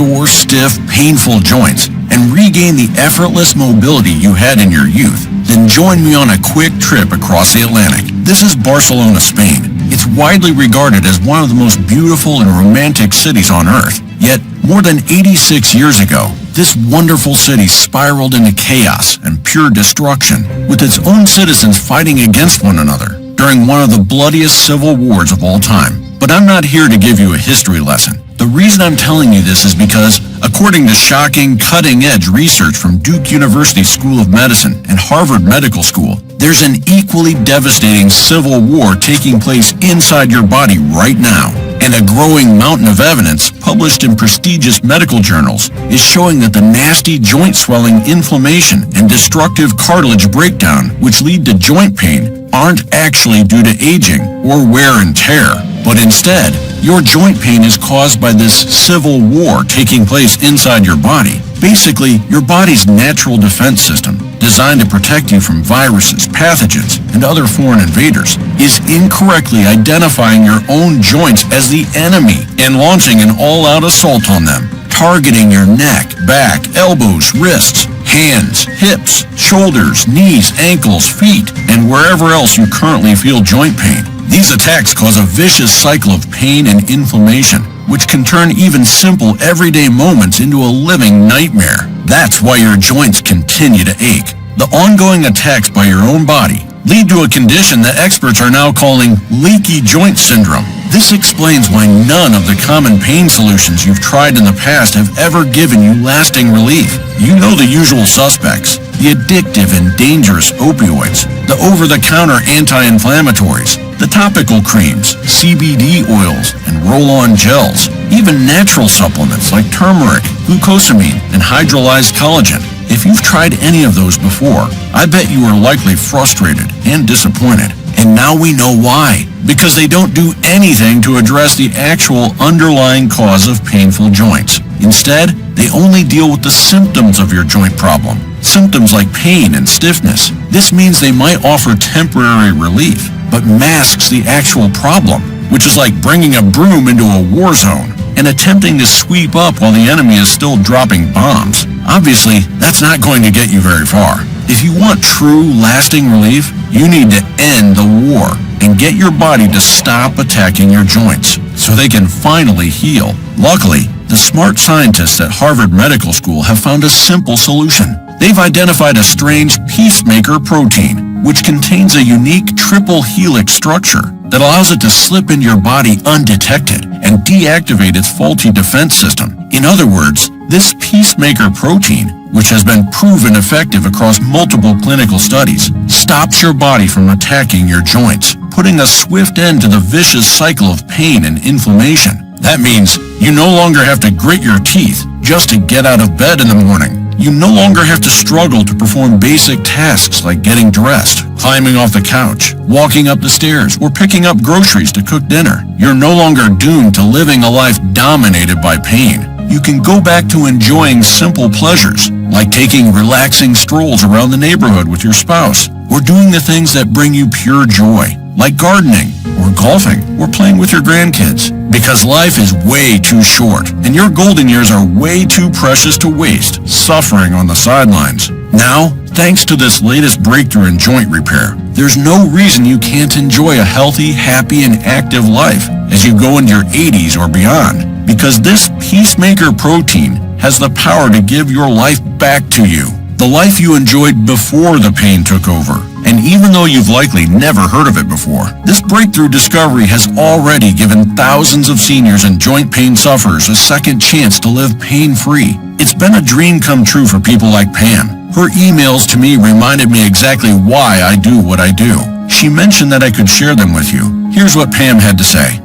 restore stiff, painful joints and regain the effortless mobility you had in your youth, then join me on a quick trip across the Atlantic. This is Barcelona, Spain. It's widely regarded as one of the most beautiful and romantic cities on Earth. Yet, more than 86 years ago, this wonderful city spiraled into chaos and pure destruction, with its own citizens fighting against one another during one of the bloodiest civil wars of all time. But I'm not here to give you a history lesson. The reason I'm telling you this is because, according to shocking, cutting-edge research from Duke University School of Medicine and Harvard Medical School, there's an equally devastating civil war taking place inside your body right now. And a growing mountain of evidence, published in prestigious medical journals, is showing that the nasty joint swelling, inflammation, and destructive cartilage breakdown, which lead to joint pain, aren't actually due to aging or wear and tear, but instead, your joint pain is caused by this civil war taking place inside your body. Basically, your body's natural defense system, designed to protect you from viruses, pathogens, and other foreign invaders, is incorrectly identifying your own joints as the enemy and launching an all-out assault on them, targeting your neck, back, elbows, wrists, hands, hips, shoulders, knees, ankles, feet, and wherever else you currently feel joint pain. These attacks cause a vicious cycle of pain and inflammation, which can turn even simple everyday moments into a living nightmare. That's why your joints continue to ache. The ongoing attacks by your own body lead to a condition that experts are now calling leaky joint syndrome. This explains why none of the common pain solutions you've tried in the past have ever given you lasting relief. You know the usual suspects: the addictive and dangerous opioids, the over-the-counter anti-inflammatories, the topical creams, CBD oils, and roll-on gels, even natural supplements like turmeric, glucosamine, and hydrolyzed collagen. If you've tried any of those before, I bet you are likely frustrated and disappointed. And now we know why. Because they don't do anything to address the actual underlying cause of painful joints. Instead, they only deal with the symptoms of your joint problem. Symptoms like pain and stiffness. This means they might offer temporary relief, but masks the actual problem, which is like bringing a broom into a war zone and attempting to sweep up while the enemy is still dropping bombs. Obviously, that's not going to get you very far. If you want true, lasting relief, you need to end the war and get your body to stop attacking your joints so they can finally heal. Luckily, the smart scientists at Harvard Medical School have found a simple solution. They've identified a strange peacemaker protein, which contains a unique triple helix structure that allows it to slip into your body undetected and deactivate its faulty defense system. In other words, this peacemaker protein, which has been proven effective across multiple clinical studies, stops your body from attacking your joints, putting a swift end to the vicious cycle of pain and inflammation. That means you no longer have to grit your teeth just to get out of bed in the morning. You no longer have to struggle to perform basic tasks like getting dressed, climbing off the couch, walking up the stairs, or picking up groceries to cook dinner. You're no longer doomed to living a life dominated by pain. You can go back to enjoying simple pleasures, like taking relaxing strolls around the neighborhood with your spouse, or doing the things that bring you pure joy, like gardening, or golfing, or playing with your grandkids. Because life is way too short, and your golden years are way too precious to waste suffering on the sidelines. Now, thanks to this latest breakthrough in joint repair, there's no reason you can't enjoy a healthy, happy, and active life as you go into your 80s or beyond. Because this peacemaker protein has the power to give your life back to you. The life you enjoyed before the pain took over. And even though you've likely never heard of it before, this breakthrough discovery has already given thousands of seniors and joint pain sufferers a second chance to live pain-free. It's been a dream come true for people like Pam. Her emails to me reminded me exactly why I do what I do. She mentioned that I could share them with you. Here's what Pam had to say.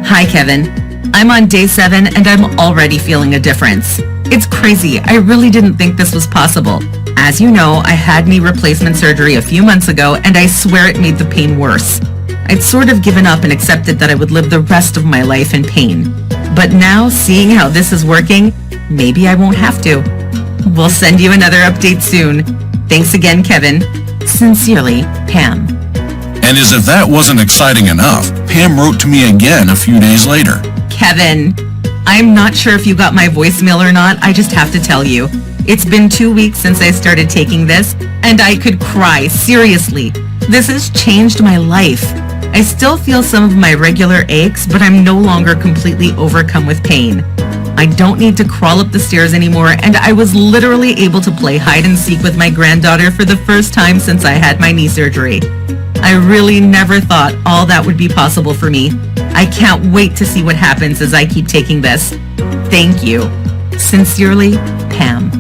Hi, Kevin. I'm on day 7 and I'm already feeling a difference. It's crazy. I really didn't think this was possible. As you know, I had knee replacement surgery a few months ago and I swear it made the pain worse. I'd sort of given up and accepted that I would live the rest of my life in pain. But now, seeing how this is working, maybe I won't have to. We'll send you another update soon. Thanks again, Kevin. Sincerely, Pam. And as if that wasn't exciting enough, Pam wrote to me again a few days later. Kevin, I'm not sure if you got my voicemail or not. I just have to tell you. It's been 2 weeks since I started taking this, and I could cry, seriously. This has changed my life. I still feel some of my regular aches, but I'm no longer completely overcome with pain. I don't need to crawl up the stairs anymore, and I was literally able to play hide and seek with my granddaughter for the first time since I had my knee surgery. I really never thought all that would be possible for me. I can't wait to see what happens as I keep taking this. Thank you. Sincerely, Pam.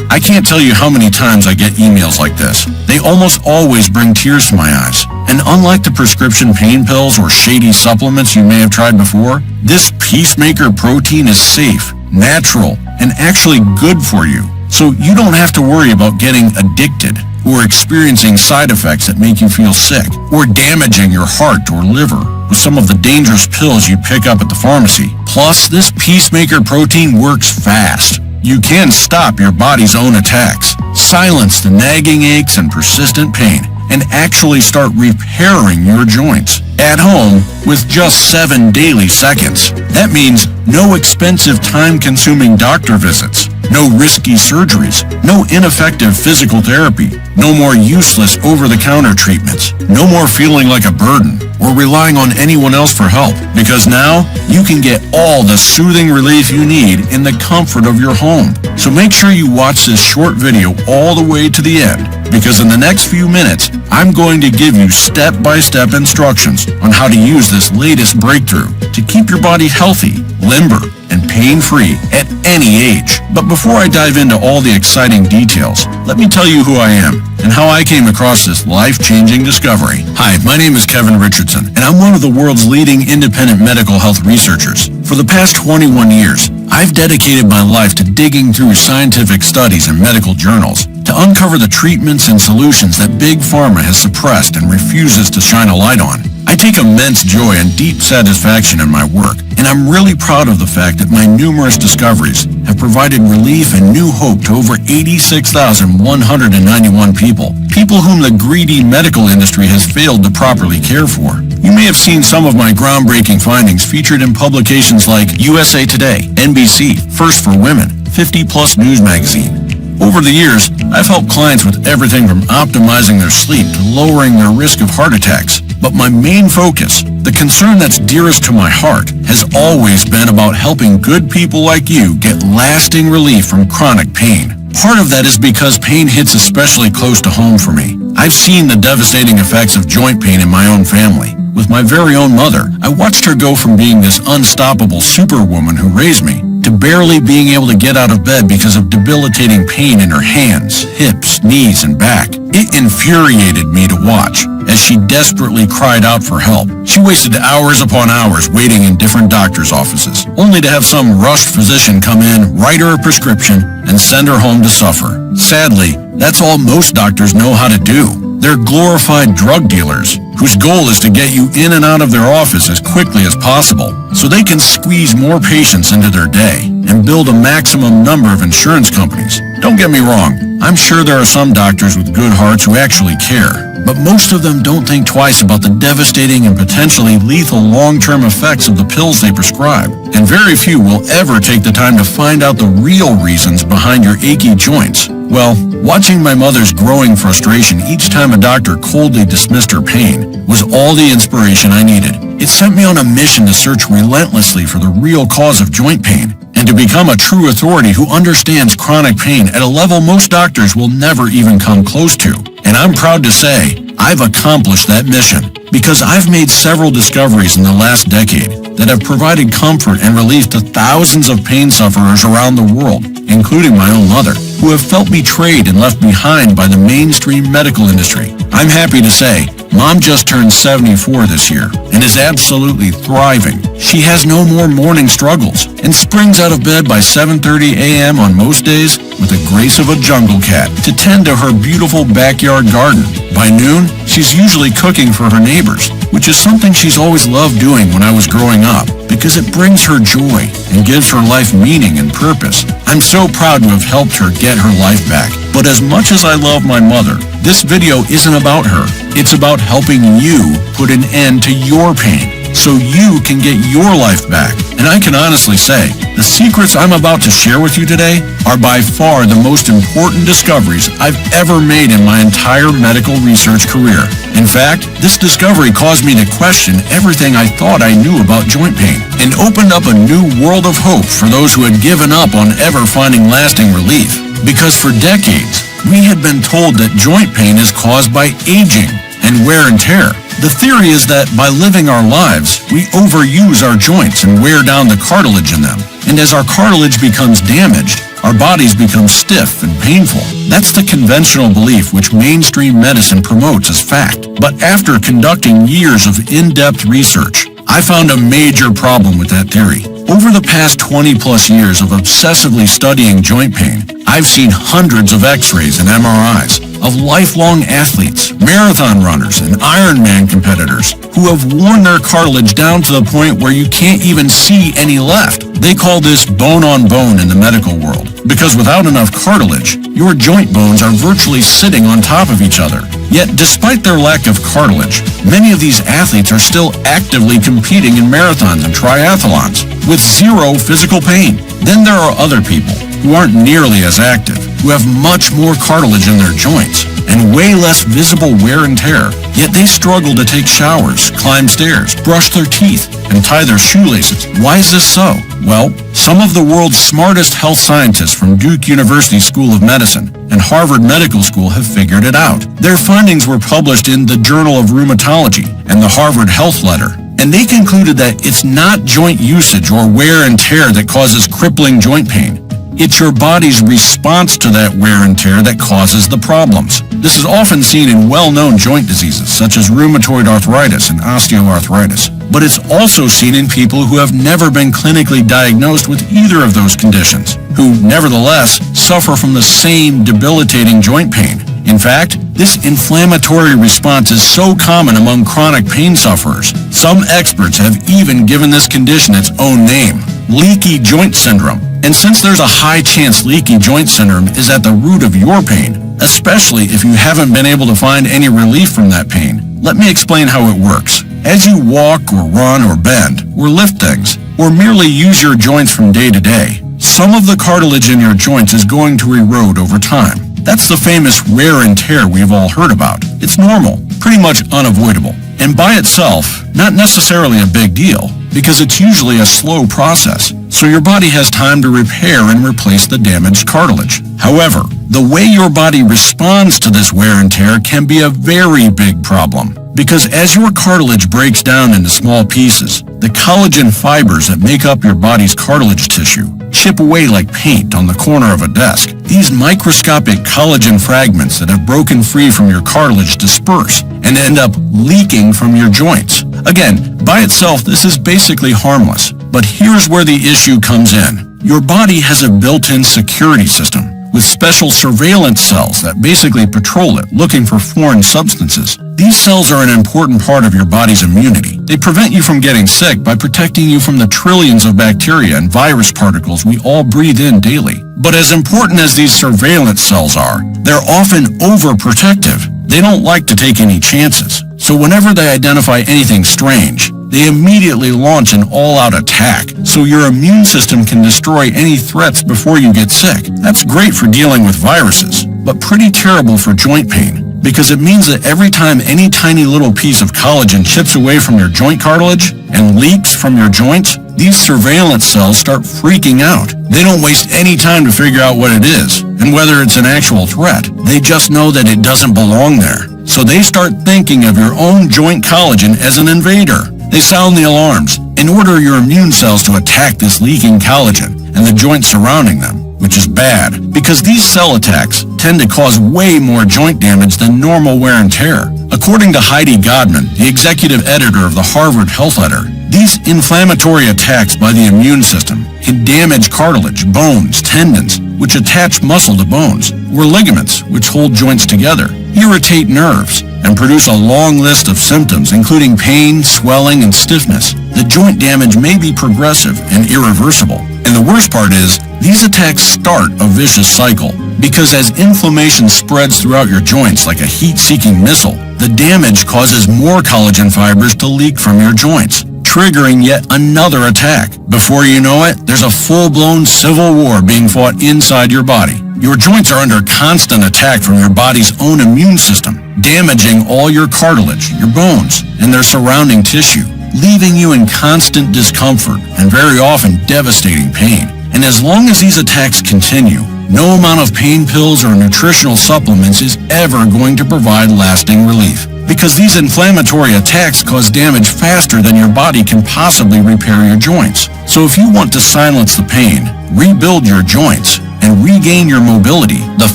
I can't tell you how many times I get emails like this. They almost always bring tears to my eyes. And unlike the prescription pain pills or shady supplements you may have tried before, this Peacemaker protein is safe, natural, and actually good for you. So you don't have to worry about getting addicted or experiencing side effects that make you feel sick or damaging your heart or liver with some of the dangerous pills you pick up at the pharmacy. Plus, this Peacemaker protein works fast. You can stop your body's own attacks, silence the nagging aches and persistent pain, and actually start repairing your joints at home with just 7 daily seconds. That means no expensive time-consuming doctor visits, no risky surgeries, no ineffective physical therapy, no more useless over-the-counter treatments, no more feeling like a burden or relying on anyone else for help, because now you can get all the soothing relief you need in the comfort of your home. So make sure you watch this short video all the way to the end, because in the next few minutes, I'm going to give you step-by-step instructions on how to use this latest breakthrough to keep your body healthy, limber, and pain-free at any age. But before I dive into all the exciting details, let me tell you who I am and how I came across this life-changing discovery. Hi, my name is Kevin Richardson, and I'm one of the world's leading independent medical health researchers. For the past 21 years, I've dedicated my life to digging through scientific studies and medical journals to uncover the treatments and solutions that Big Pharma has suppressed and refuses to shine a light on. I take immense joy and deep satisfaction in my work, and I'm really proud of the fact that my numerous discoveries have provided relief and new hope to over 86,191 people whom the greedy medical industry has failed to properly care for. You may have seen some of my groundbreaking findings featured in publications like USA Today, NBC, First for Women, 50 Plus News Magazine. Over the years, I've helped clients with everything from optimizing their sleep to lowering their risk of heart attacks. But my main focus, the concern that's dearest to my heart, has always been about helping good people like you get lasting relief from chronic pain. Part of that is because pain hits especially close to home for me. I've seen the devastating effects of joint pain in my own family. With my very own mother, I watched her go from being this unstoppable superwoman who raised me to barely being able to get out of bed because of debilitating pain in her hands, hips, knees, and back. It infuriated me to watch as she desperately cried out for help. She wasted hours upon hours waiting in different doctor's offices, only to have some rushed physician come in, write her a prescription, and send her home to suffer. Sadly, that's all most doctors know how to do. They're glorified drug dealers whose goal is to get you in and out of their office as quickly as possible so they can squeeze more patients into their day and build a maximum number of insurance companies. Don't get me wrong, I'm sure there are some doctors with good hearts who actually care, but most of them don't think twice about the devastating and potentially lethal long-term effects of the pills they prescribe. And very few will ever take the time to find out the real reasons behind your achy joints. Well, watching my mother's growing frustration each time a doctor coldly dismissed her pain was all the inspiration I needed. It sent me on a mission to search relentlessly for the real cause of joint pain and to become a true authority who understands chronic pain at a level most doctors will never even come close to. And I'm proud to say, I've accomplished that mission because I've made several discoveries in the last decade that have provided comfort and relief to thousands of pain sufferers around the world, including my own mother, who have felt betrayed and left behind by the mainstream medical industry. I'm happy to say, Mom just turned 74 this year and is absolutely thriving. She has no more morning struggles and springs out of bed by 7:30 a.m. on most days with the grace of a jungle cat to tend to her beautiful backyard garden. By noon, she's usually cooking for her neighbors, which is something she's always loved doing when I was growing up because it brings her joy and gives her life meaning and purpose. I'm so proud to have helped her get her life back. But as much as I love my mother, this video isn't about her. It's about helping you put an end to your pain. so you can get your life back. And I can honestly say, the secrets I'm about to share with you today are by far the most important discoveries I've ever made in my entire medical research career. In fact, this discovery caused me to question everything I thought I knew about joint pain and opened up a new world of hope for those who had given up on ever finding lasting relief. Because for decades, we had been told that joint pain is caused by aging and wear and tear. The theory is that by living our lives, we overuse our joints and wear down the cartilage in them. And as our cartilage becomes damaged, our bodies become stiff and painful. That's the conventional belief which mainstream medicine promotes as fact. But after conducting years of in-depth research, I found a major problem with that theory. Over the past 20 plus years of obsessively studying joint pain, I've seen hundreds of x-rays and MRIs of lifelong athletes, marathon runners, and Ironman competitors who have worn their cartilage down to the point where you can't even see any left. They call this bone on bone in the medical world, because without enough cartilage, your joint bones are virtually sitting on top of each other. Yet, despite their lack of cartilage, many of these athletes are still actively competing in marathons and triathlons with zero physical pain. Then there are other people who aren't nearly as active, who have much more cartilage in their joints and way less visible wear and tear, yet they struggle to take showers, climb stairs, brush their teeth, and tie their shoelaces. Why is this so? Well, some of the world's smartest health scientists from Duke University School of Medicine and Harvard Medical School have figured it out. Their findings were published in the Journal of Rheumatology and the Harvard Health Letter, and they concluded that it's not joint usage or wear and tear that causes crippling joint pain. It's your body's response to that wear and tear that causes the problems. This is often seen in well-known joint diseases such as rheumatoid arthritis and osteoarthritis, but it's also seen in people who have never been clinically diagnosed with either of those conditions, who nevertheless suffer from the same debilitating joint pain. In fact, this inflammatory response is so common among chronic pain sufferers, some experts have even given this condition its own name, leaky joint syndrome. And since there's a high chance leaky joint syndrome is at the root of your pain, especially if you haven't been able to find any relief from that pain, let me explain how it works. As you walk or run or bend or lift things, or merely use your joints from day to day, some of the cartilage in your joints is going to erode over time. That's the famous wear and tear we've all heard about. It's normal, pretty much unavoidable, and by itself, not necessarily a big deal, because it's usually a slow process, so your body has time to repair and replace the damaged cartilage. However, the way your body responds to this wear and tear can be a very big problem, because as your cartilage breaks down into small pieces, the collagen fibers that make up your body's cartilage tissue chip away like paint on the corner of a desk. These microscopic collagen fragments that have broken free from your cartilage disperse and end up leaking from your joints. Again, by itself, this is basically harmless. But here's where the issue comes in. Your body has a built-in security system with special surveillance cells that basically patrol it, looking for foreign substances. These cells are an important part of your body's immunity. They prevent you from getting sick by protecting you from the trillions of bacteria and virus particles we all breathe in daily. But as important as these surveillance cells are, they're often overprotective. They don't like to take any chances. So whenever they identify anything strange, they immediately launch an all-out attack, so your immune system can destroy any threats before you get sick. That's great for dealing with viruses, but pretty terrible for joint pain, because it means that every time any tiny little piece of collagen chips away from your joint cartilage and leaks from your joints, these surveillance cells start freaking out. They don't waste any time to figure out what it is and whether it's an actual threat. They just know that it doesn't belong there. So they start thinking of your own joint collagen as an invader. They sound the alarms and order your immune cells to attack this leaking collagen and the joints surrounding them, which is bad because these cell attacks tend to cause way more joint damage than normal wear and tear. According to Heidi Godman, the executive editor of the Harvard Health Letter, these inflammatory attacks by the immune system can damage cartilage, bones, tendons, which attach muscle to bones, or ligaments, which hold joints together, irritate nerves, and produce a long list of symptoms, including pain, swelling, and stiffness. The joint damage may be progressive and irreversible. And the worst part is, these attacks start a vicious cycle, because as inflammation spreads throughout your joints like a heat-seeking missile, the damage causes more collagen fibers to leak from your joints, triggering yet another attack. Before you know it, there's a full-blown civil war being fought inside your body. Your joints are under constant attack from your body's own immune system, damaging all your cartilage, your bones, and their surrounding tissue, leaving you in constant discomfort and very often devastating pain. And as long as these attacks continue, no amount of pain pills or nutritional supplements is ever going to provide lasting relief, because these inflammatory attacks cause damage faster than your body can possibly repair your joints. So if you want to silence the pain, rebuild your joints, and regain your mobility, the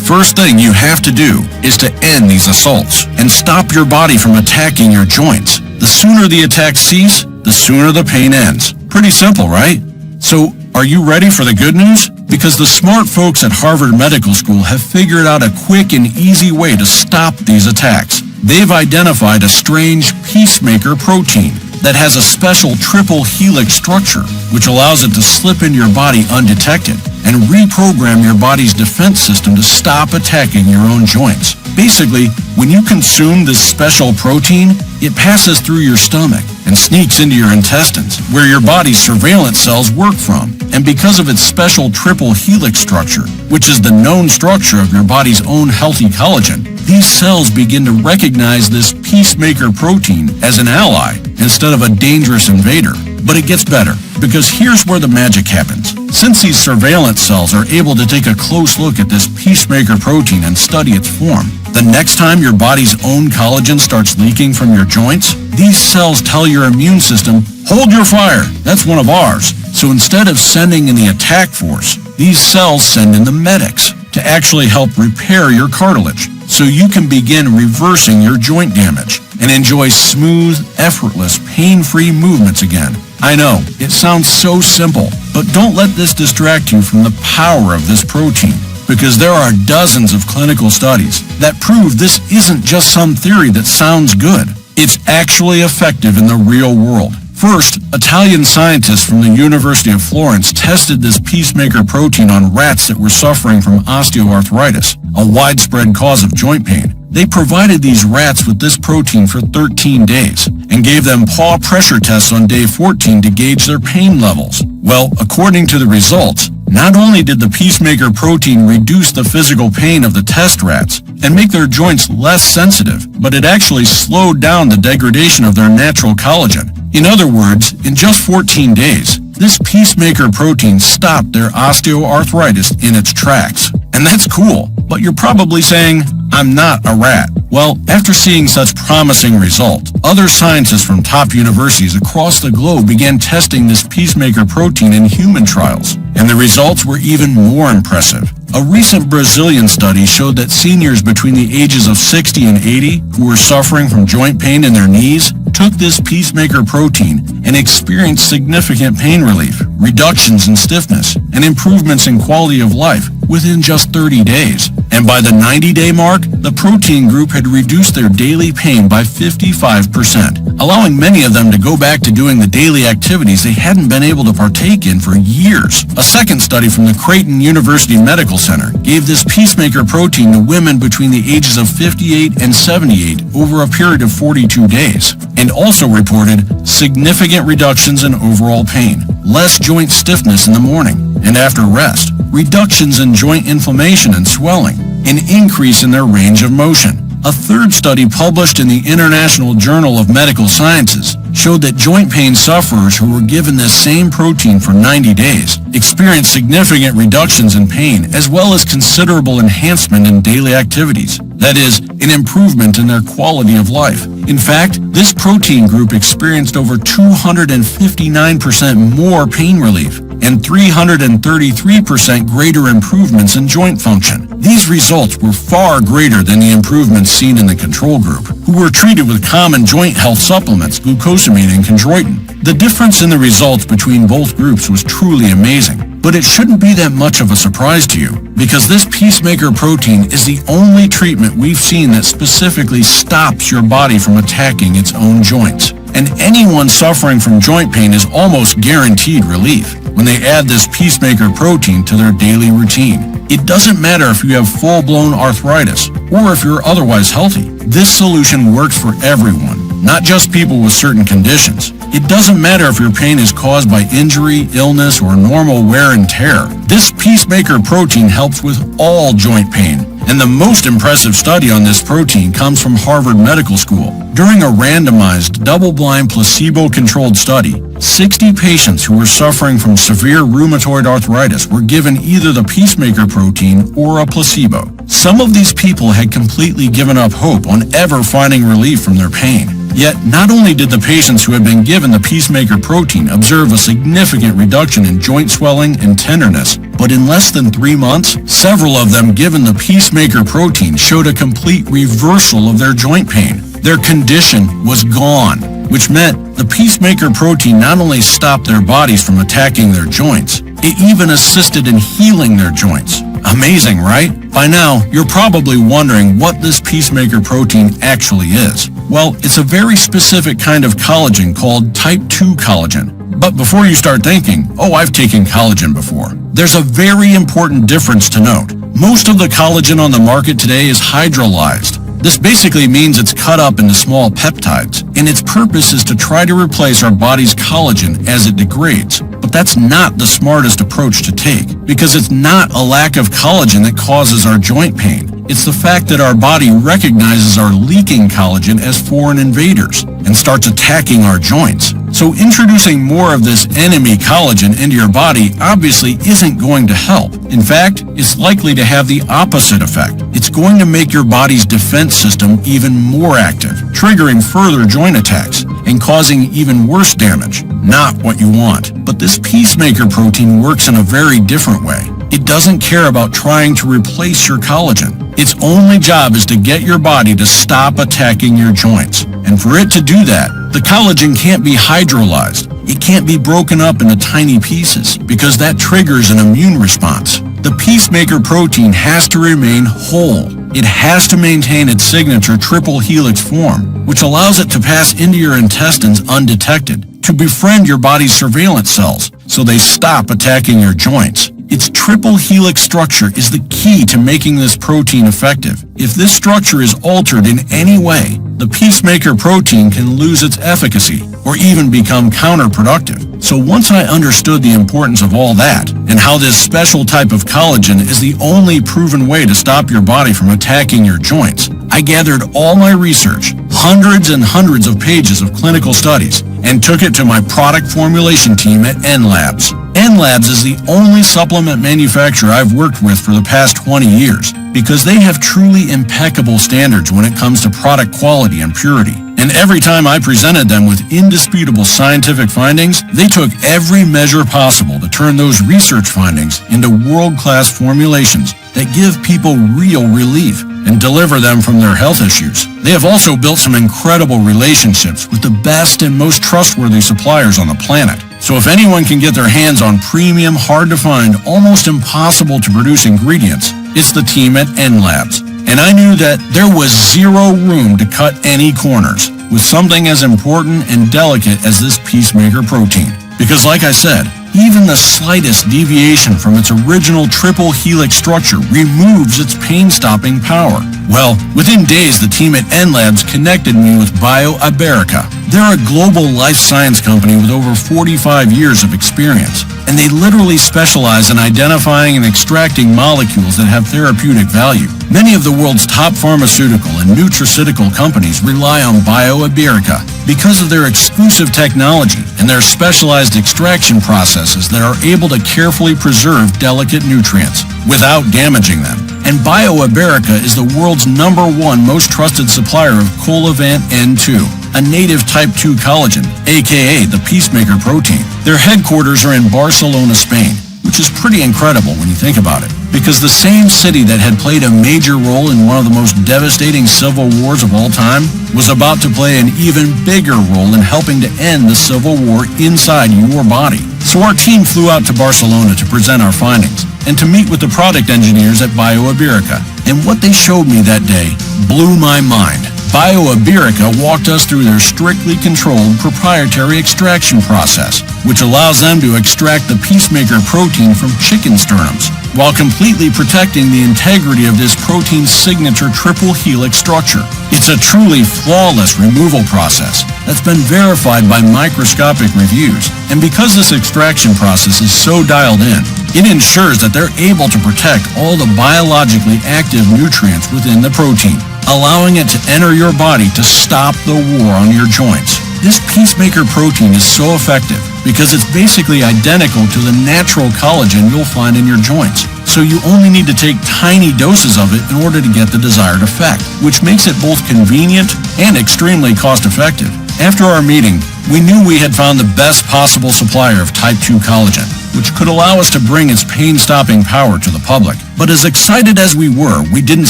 first thing you have to do is to end these assaults and stop your body from attacking your joints. The sooner the attacks cease, the sooner the pain ends. Pretty simple, right? So, are you ready for the good news? Because the smart folks at Harvard Medical School have figured out a quick and easy way to stop these attacks. They've identified a strange peacemaker protein that has a special triple helix structure, which allows it to slip into your body undetected and reprogram your body's defense system to stop attacking your own joints. Basically, when you consume this special protein, it passes through your stomach and sneaks into your intestines, where your body's surveillance cells work from. And because of its special triple helix structure, which is the known structure of your body's own healthy collagen, these cells begin to recognize this peacemaker protein as an ally instead of a dangerous invader. But it gets better, because here's where the magic happens. Since these surveillance cells are able to take a close look at this peacemaker protein and study its form, the next time your body's own collagen starts leaking from your joints, these cells tell your immune system, hold your fire, that's one of ours. So instead of sending in the attack force, these cells send in the medics to actually help repair your cartilage, so you can begin reversing your joint damage and enjoy smooth, effortless, pain-free movements again. I know, it sounds so simple, but don't let this distract you from the power of this protein, because there are dozens of clinical studies that prove this isn't just some theory that sounds good. It's actually effective in the real world. First, Italian scientists from the University of Florence tested this peacemaker protein on rats that were suffering from osteoarthritis, a widespread cause of joint pain. They provided these rats with this protein for 13 days and gave them paw pressure tests on day 14 to gauge their pain levels. Well, according to the results, not only did the peacemaker protein reduce the physical pain of the test rats and make their joints less sensitive, but it actually slowed down the degradation of their natural collagen. In other words, in just 14 days, this peacemaker protein stopped their osteoarthritis in its tracks. And that's cool, but you're probably saying, I'm not a rat. Well, after seeing such promising results, other scientists from top universities across the globe began testing this peacemaker protein in human trials, and the results were even more impressive. A recent Brazilian study showed that seniors between the ages of 60 and 80 who were suffering from joint pain in their knees took this peacemaker protein and experienced significant pain relief, reductions in stiffness, and improvements in quality of life within just 30 days. And by the 90-day mark, the protein group had reduced their daily pain by 55%, allowing many of them to go back to doing the daily activities they hadn't been able to partake in for years. A second study from the Creighton University Medical Center gave this peacemaker protein to women between the ages of 58 and 78 over a period of 42 days, and also reported significant reductions in overall pain, less joint stiffness in the morning and after rest, reductions in joint inflammation and swelling, an increase in their range of motion. A third study published in the International Journal of Medical Sciences showed that joint pain sufferers who were given this same protein for 90 days experienced significant reductions in pain as well as considerable enhancement in daily activities. That is, an improvement in their quality of life. In fact, this protein group experienced over 259% more pain relief and 333% greater improvements in joint function. These results were far greater than the improvements seen in the control group, who were treated with common joint health supplements, glucosamine and chondroitin. The difference in the results between both groups was truly amazing, but it shouldn't be that much of a surprise to you, because this peacemaker protein is the only treatment we've seen that specifically stops your body from attacking its own joints. And anyone suffering from joint pain is almost guaranteed relief when they add this peacemaker protein to their daily routine. It doesn't matter if you have full-blown arthritis or if you're otherwise healthy. This solution works for everyone, not just people with certain conditions. It doesn't matter if your pain is caused by injury, illness, or normal wear and tear. This Peacemaker protein helps with all joint pain. And the most impressive study on this protein comes from Harvard Medical School. During a randomized, double-blind, placebo-controlled study, 60 patients who were suffering from severe rheumatoid arthritis were given either the Peacemaker protein or a placebo. Some of these people had completely given up hope on ever finding relief from their pain. Yet, not only did the patients who had been given the Peacemaker protein observe a significant reduction in joint swelling and tenderness, but in less than 3 months, several of them given the Peacemaker protein showed a complete reversal of their joint pain. Their condition was gone, which meant the Peacemaker protein not only stopped their bodies from attacking their joints, it even assisted in healing their joints. Amazing, right? By now, you're probably wondering what this Peacemaker protein actually is. Well, it's a very specific kind of collagen called type 2 collagen. But before you start thinking, oh, I've taken collagen before, there's a very important difference to note. Most of the collagen on the market today is hydrolyzed. This basically means it's cut up into small peptides, and its purpose is to try to replace our body's collagen as it degrades. But that's not the smartest approach to take, because it's not a lack of collagen that causes our joint pain. It's the fact that our body recognizes our leaking collagen as foreign invaders and starts attacking our joints. So introducing more of this enemy collagen into your body obviously isn't going to help. In fact, it's likely to have the opposite effect. It's going to make your body's defense system even more active, triggering further joint attacks and causing even worse damage. Not what you want. But this Peacemaker protein works in a very different way. It doesn't care about trying to replace your collagen. Its only job is to get your body to stop attacking your joints. And for it to do that, the collagen can't be hydrolyzed. It can't be broken up into tiny pieces because that triggers an immune response. The Peacemaker protein has to remain whole. It has to maintain its signature triple helix form, which allows it to pass into your intestines undetected, to befriend your body's surveillance cells so they stop attacking your joints. Its triple helix structure is the key to making this protein effective. If this structure is altered in any way, the Peacemaker protein can lose its efficacy or even become counterproductive. So once I understood the importance of all that and how this special type of collagen is the only proven way to stop your body from attacking your joints, I gathered all my research, hundreds and hundreds of pages of clinical studies, and took it to my product formulation team at N-Labs. N-Labs is the only supplement manufacturer I've worked with for the past 20 years because they have truly impeccable standards when it comes to product quality and purity. And every time I presented them with indisputable scientific findings, they took every measure possible to turn those research findings into world-class formulations that give people real relief and deliver them from their health issues. They have also built some incredible relationships with the best and most trustworthy suppliers on the planet. So if anyone can get their hands on premium, hard-to-find, almost impossible-to-produce ingredients, it's the team at N-Labs. And I knew that there was zero room to cut any corners with something as important and delicate as this Peacemaker protein. Because like I said, even the slightest deviation from its original triple helix structure removes its pain-stopping power. Well, within days, the team at N-Labs connected me with BioIberica. They're a global life science company with over 45 years of experience, and they literally specialize in identifying and extracting molecules that have therapeutic value. Many of the world's top pharmaceutical and nutraceutical companies rely on BioIberica because of their exclusive technology and their specialized extraction processes that are able to carefully preserve delicate nutrients without damaging them. And BioIberica is the world's #1 most trusted supplier of Colavant N2, a native type 2 collagen, aka the Peacemaker protein. Their headquarters are in Barcelona, Spain, which is pretty incredible when you think about it, because the same city that had played a major role in one of the most devastating civil wars of all time was about to play an even bigger role in helping to end the civil war inside your body. So our team flew out to Barcelona to present our findings and to meet with the product engineers at BioIberica. And what they showed me that day blew my mind. BioIberica walked us through their strictly controlled proprietary extraction process, which allows them to extract the Peacemaker protein from chicken sternums, while completely protecting the integrity of this protein's signature triple helix structure. It's a truly flawless removal process, that's been verified by microscopic reviews. And because this extraction process is so dialed in, it ensures that they're able to protect all the biologically active nutrients within the protein, allowing it to enter your body to stop the war on your joints. This Peacemaker protein is so effective because it's basically identical to the natural collagen you'll find in your joints. So you only need to take tiny doses of it in order to get the desired effect, which makes it both convenient and extremely cost-effective. After our meeting, we knew we had found the best possible supplier of type 2 collagen, which could allow us to bring its pain-stopping power to the public. But as excited as we were, we didn't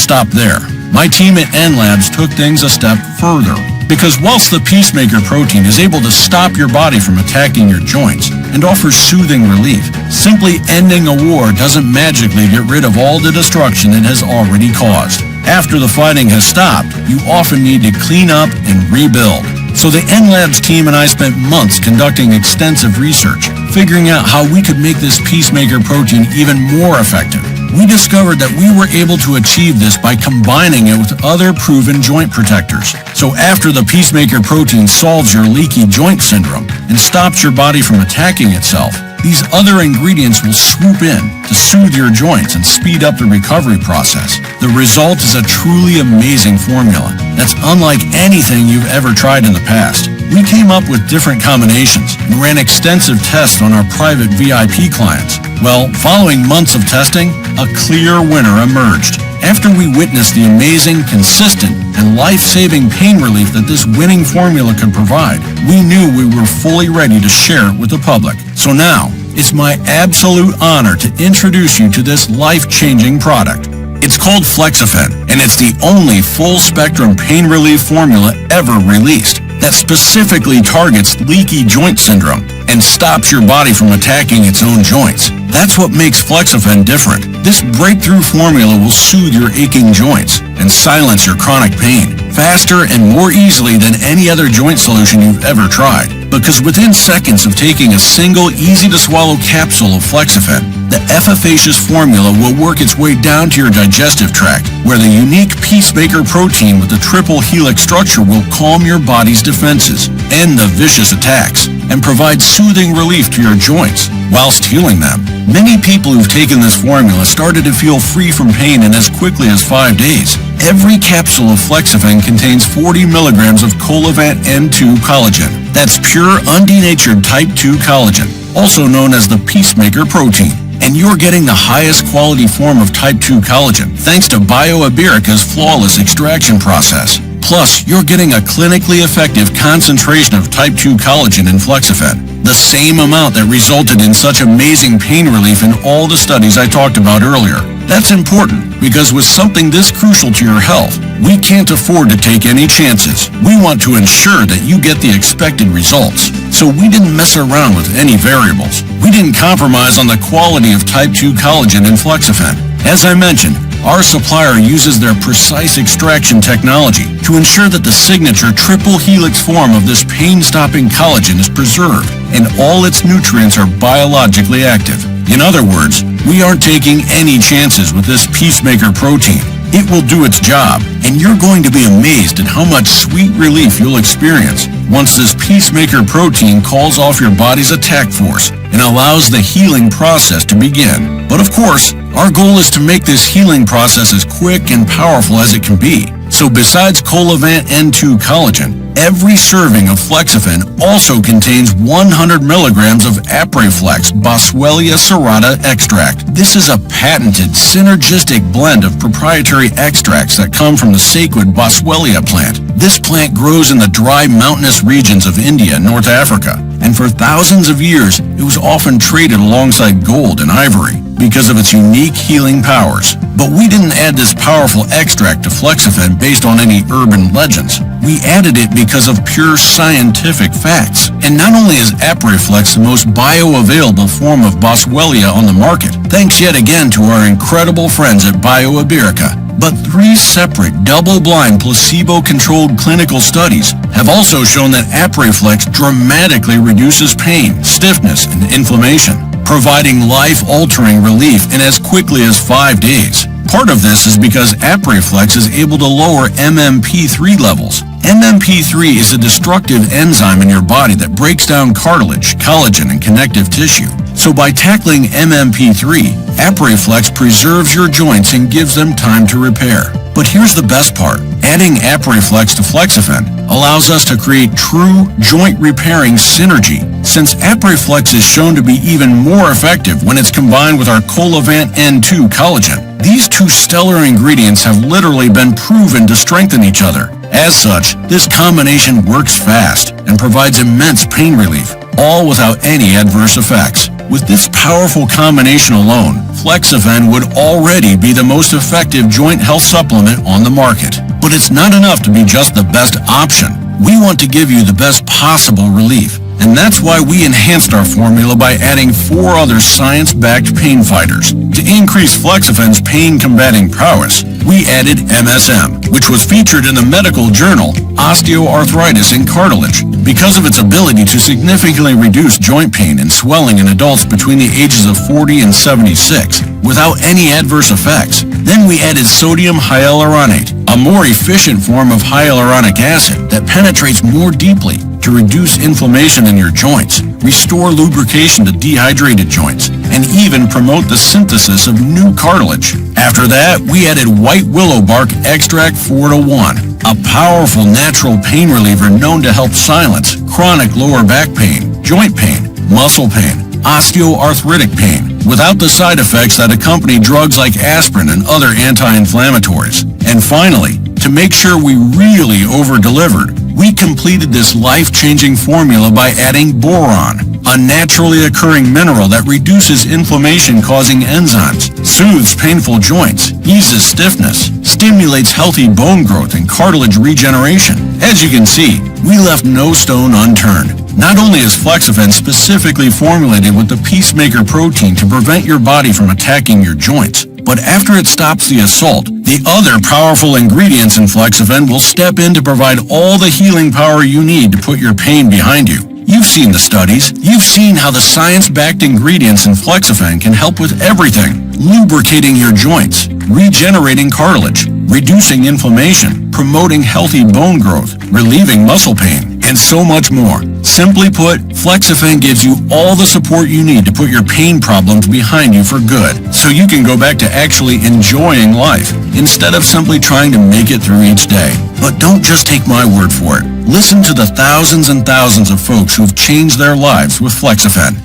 stop there. My team at N-Labs took things a step further. Because whilst the Peacemaker protein is able to stop your body from attacking your joints and offers soothing relief, simply ending a war doesn't magically get rid of all the destruction it has already caused. After the fighting has stopped, you often need to clean up and rebuild. So the N-Labs team and I spent months conducting extensive research, figuring out how we could make this Peacemaker protein even more effective. We discovered that we were able to achieve this by combining it with other proven joint protectors. So after the Peacemaker protein solves your leaky joint syndrome and stops your body from attacking itself, these other ingredients will swoop in to soothe your joints and speed up the recovery process. The result is a truly amazing formula that's unlike anything you've ever tried in the past. We came up with different combinations and ran extensive tests on our private VIP clients. Well, following months of testing, a clear winner emerged. After we witnessed the amazing, consistent, and life-saving pain relief that this winning formula could provide, we knew we were fully ready to share it with the public. So now, it's my absolute honor to introduce you to this life-changing product. It's called Flexafen, and it's the only full-spectrum pain relief formula ever released that specifically targets leaky joint syndrome and stops your body from attacking its own joints. That's what makes Flexafen different. This breakthrough formula will soothe your aching joints and silence your chronic pain faster and more easily than any other joint solution you've ever tried. Because within seconds of taking a single easy-to-swallow capsule of Flexafen, the efficacious formula will work its way down to your digestive tract, where the unique Peacemaker protein with the triple helix structure will calm your body's defenses, end the vicious attacks, and provide soothing relief to your joints whilst healing them. Many people who've taken this formula started to feel free from pain in as quickly as 5 days. Every capsule of Flexafen contains 40 milligrams of Colavant N2 collagen. That's pure, undenatured type 2 collagen, also known as the Peacemaker protein. And you're getting the highest quality form of type 2 collagen thanks to BioIberica's flawless extraction process. Plus, you're getting a clinically effective concentration of type 2 collagen in Flexafen, the same amount that resulted in such amazing pain relief in all the studies I talked about earlier. That's important because with something this crucial to your health, we can't afford to take any chances. We want to ensure that you get the expected results. So we didn't mess around with any variables. We didn't compromise on the quality of type 2 collagen in Flexafen. As I mentioned, our supplier uses their precise extraction technology to ensure that the signature triple helix form of this pain-stopping collagen is preserved and all its nutrients are biologically active. In other words, we aren't taking any chances with this Peacemaker protein. It will do its job, and you're going to be amazed at how much sweet relief you'll experience once this Peacemaker protein calls off your body's attack force and allows the healing process to begin. But of course, our goal is to make this healing process as quick and powerful as it can be. So besides Colavant N2 collagen, every serving of Flexafen also contains 100 milligrams of Apreflex Boswellia serrata extract. This is a patented, synergistic blend of proprietary extracts that come from the sacred Boswellia plant. This plant grows in the dry mountainous regions of India and North Africa, and for thousands of years, it was often traded alongside gold and ivory because of its unique healing powers. But we didn't add this powerful extract to Flexafen based on any urban legends. We added it because of pure scientific facts. And not only is Apreflex the most bioavailable form of Boswellia on the market, thanks yet again to our incredible friends at BioIberica, but 3 separate, double-blind, placebo-controlled clinical studies have also shown that Apreflex dramatically reduces pain, stiffness, and inflammation, providing life-altering relief in as quickly as 5 days. Part of this is because Apreflex is able to lower MMP3 levels, MMP3 is a destructive enzyme in your body that breaks down cartilage, collagen, and connective tissue. So by tackling MMP3, ApariFlex preserves your joints and gives them time to repair. But here's the best part. Adding ApariFlex to Flexafen allows us to create true joint repairing synergy, since ApariFlex is shown to be even more effective when it's combined with our Colavant N2 collagen. These two stellar ingredients have literally been proven to strengthen each other. As such, this combination works fast and provides immense pain relief, all without any adverse effects. With this powerful combination alone, Flexafen would already be the most effective joint health supplement on the market. But it's not enough to be just the best option. We want to give you the best possible relief. And that's why we enhanced our formula by adding 4 other science-backed pain fighters. To increase Flexafen's pain-combating prowess, we added MSM, which was featured in the medical journal Osteoarthritis in Cartilage, because of its ability to significantly reduce joint pain and swelling in adults between the ages of 40 and 76, without any adverse effects. Then we added sodium hyaluronate, a more efficient form of hyaluronic acid that penetrates more deeply to reduce inflammation in your joints, restore lubrication to dehydrated joints, and even promote the synthesis of new cartilage. After that, we added white willow bark extract 4-to-1, a powerful natural pain reliever known to help silence chronic lower back pain, joint pain, muscle pain, osteoarthritic pain, without the side effects that accompany drugs like aspirin and other anti-inflammatories. And finally, to make sure we really over-delivered, we completed this life-changing formula by adding boron, a naturally occurring mineral that reduces inflammation-causing enzymes, soothes painful joints, eases stiffness, stimulates healthy bone growth and cartilage regeneration. As you can see, we left no stone unturned. Not only is Flexafen specifically formulated with the peacemaker protein to prevent your body from attacking your joints, but after it stops the assault, the other powerful ingredients in Flexafen will step in to provide all the healing power you need to put your pain behind you. You've seen the studies. You've seen how the science-backed ingredients in Flexafen can help with everything: lubricating your joints, regenerating cartilage, reducing inflammation, promoting healthy bone growth, relieving muscle pain, and so much more. Simply put, Flexafen gives you all the support you need to put your pain problems behind you for good, so you can go back to actually enjoying life, instead of simply trying to make it through each day. But don't just take my word for it. Listen to the thousands and thousands of folks who have changed their lives with Flexafen.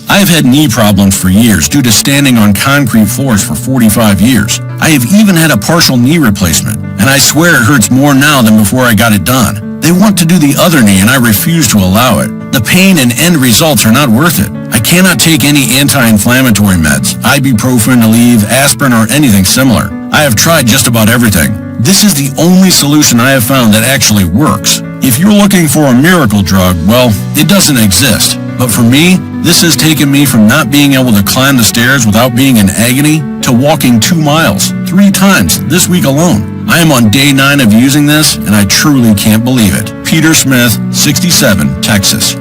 I've had knee problems for years due to standing on concrete floors for 45 years. I have even had a partial knee replacement, and I swear it hurts more now than before I got it done. They want to do the other knee, and I refuse to allow it. The pain and end results are not worth it. I cannot take any anti-inflammatory meds, ibuprofen, Aleve, aspirin, or anything similar. I have tried just about everything. This is the only solution I have found that actually works. If you're looking for a miracle drug, well, it doesn't exist. But for me, this has taken me from not being able to climb the stairs without being in agony to walking 2 miles 3 times this week alone. I am on day 9 of using this, and I truly can't believe it. Peter Smith, 67, Texas.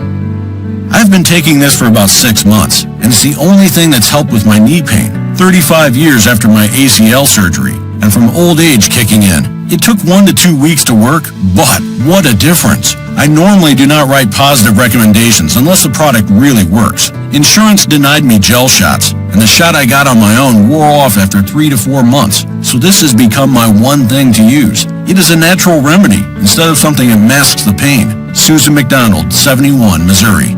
I've been taking this for about 6 months, and it's the only thing that's helped with my knee pain, 35 years after my ACL surgery, and from old age kicking in. It took 1 to 2 weeks to work, but what a difference. I normally do not write positive recommendations unless the product really works. Insurance denied me gel shots, and the shot I got on my own wore off after 3 to 4 months, so this has become my one thing to use. It is a natural remedy instead of something that masks the pain. Susan McDonald, 71, Missouri.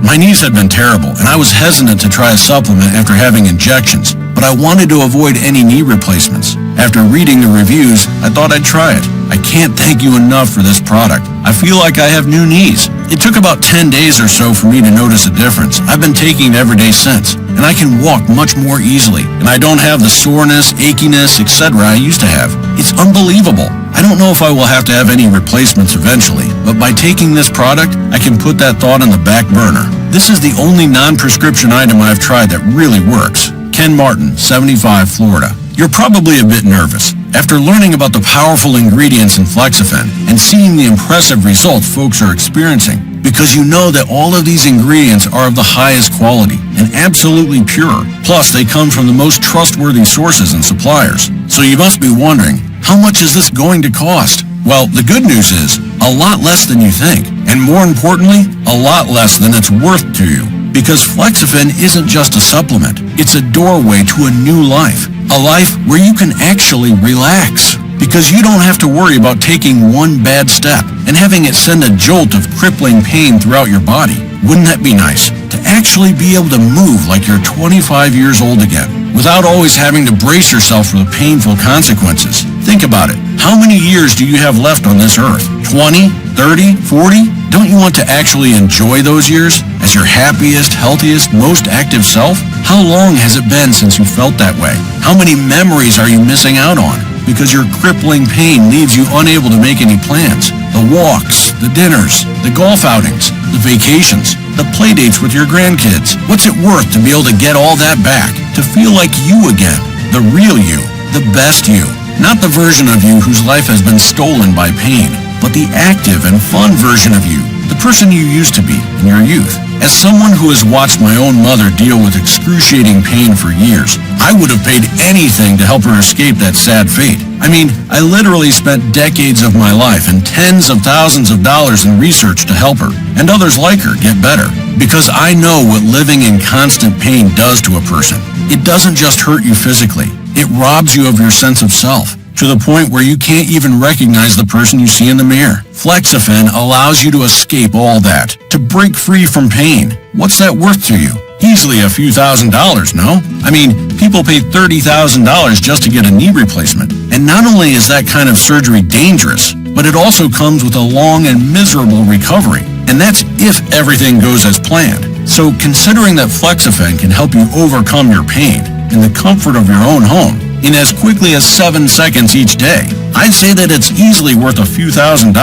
My knees had been terrible, and I was hesitant to try a supplement after having injections, but I wanted to avoid any knee replacements. After reading the reviews, I thought I'd try it. I can't thank you enough for this product. I feel like I have new knees. It took about 10 days or so for me to notice a difference. I've been taking it every day since, and I can walk much more easily, and I don't have the soreness, achiness, etc. I used to have. It's unbelievable. I don't know if I will have to have any replacements eventually, but by taking this product, I can put that thought on the back burner. This is the only non-prescription item I've tried that really works. Ken Martin, 75, Florida. You're probably a bit nervous. After learning about the powerful ingredients in Flexafen and seeing the impressive results folks are experiencing, because you know that all of these ingredients are of the highest quality and absolutely pure. Plus, they come from the most trustworthy sources and suppliers. So you must be wondering, how much is this going to cost? Well, the good news is, a lot less than you think. And more importantly, a lot less than it's worth to you. Because Flexafen isn't just a supplement. It's a doorway to a new life. A life where you can actually relax. Because you don't have to worry about taking one bad step and having it send a jolt of crippling pain throughout your body. Wouldn't that be nice? To actually be able to move like you're 25 years old again, without always having to brace yourself for the painful consequences. Think about it. How many years do you have left on this earth? 20? 30? 40? Don't you want to actually enjoy those years as your happiest, healthiest, most active self? How long has it been since you felt that way? How many memories are you missing out on? Because your crippling pain leaves you unable to make any plans. The walks, the dinners, the golf outings, the vacations, the play dates with your grandkids. What's it worth to be able to get all that back? To feel like you again, the real you, the best you. Not the version of you whose life has been stolen by pain, but the active and fun version of you, the person you used to be in your youth. As someone who has watched my own mother deal with excruciating pain for years, I would have paid anything to help her escape that sad fate. I mean, I literally spent decades of my life and tens of thousands of dollars in research to help her, and others like her, get better. Because I know what living in constant pain does to a person. It doesn't just hurt you physically. It robs you of your sense of self, to the point where you can't even recognize the person you see in the mirror. Flexafen allows you to escape all that, to break free from pain. What's that worth to you? Easily a few $1,000s, no? I mean, people pay $30,000 just to get a knee replacement. And not only is that kind of surgery dangerous, but it also comes with a long and miserable recovery. And that's if everything goes as planned. So considering that Flexafen can help you overcome your pain in the comfort of your own home, in as quickly as 7 seconds each day, I'd say that it's easily worth a few $1,000s.